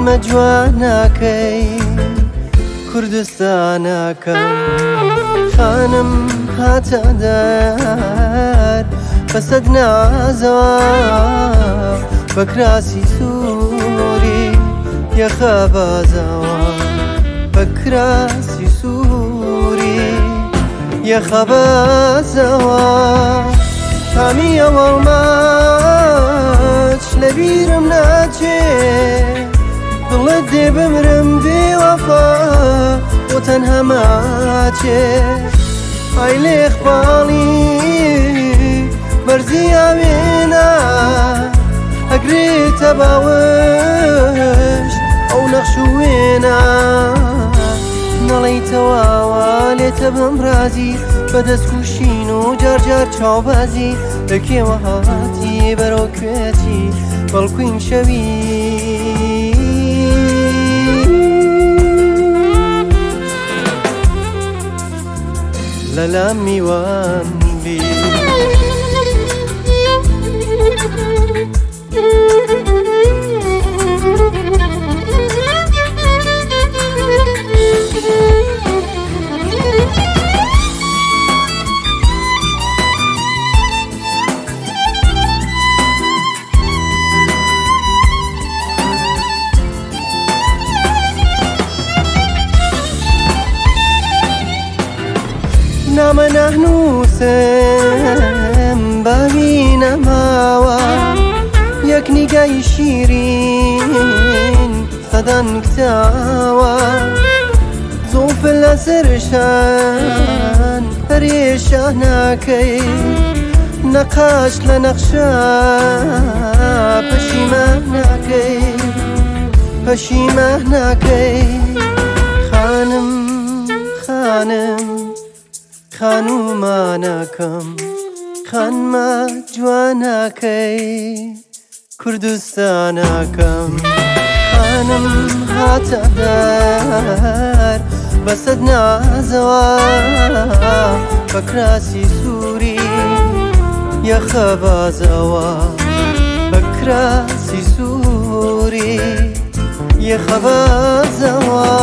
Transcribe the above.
ئەمە جواناکەی کوردستانەکەم خانم هاتە دەر بەسەد نازەوە بە کراسی سووری یەخە بازەوە بە کراسی سووری یەخە بازەوە تامی ئەوەڵماچ لە بیرم ناچێ دڵت دێ بمرم بێوەفا بۆ تەنها ماچێ ئای لێخباڵی بەرزی ئاوێنە ئەگرێتە باوەش ئەو نەخش و وێنە نەڵێیتەواوە لێتە بم رازی بەدەستکوشین و جارجار چاوبازی لە کێوە هاتی بەرەو کوێتی بەڵکوین شەوی لەلام میوان بی نامە نەهنووسم باوی نەماوە یەک نیگای شیرین سەدان کتاوە زوڵفت لەسەرشان پەرێشان ناکەی نەقاش لە نەخشە پەشیمان ناکەی پەشیمان ناکەی خانم خانم خانومانەکەم خانمە جوانەکەی کوردستانەکەم خانم هاتە دەر بەسەد نازەوە بە کراسی سووری یەخە بازەوە بە کراسی سووری یەخە بازەوە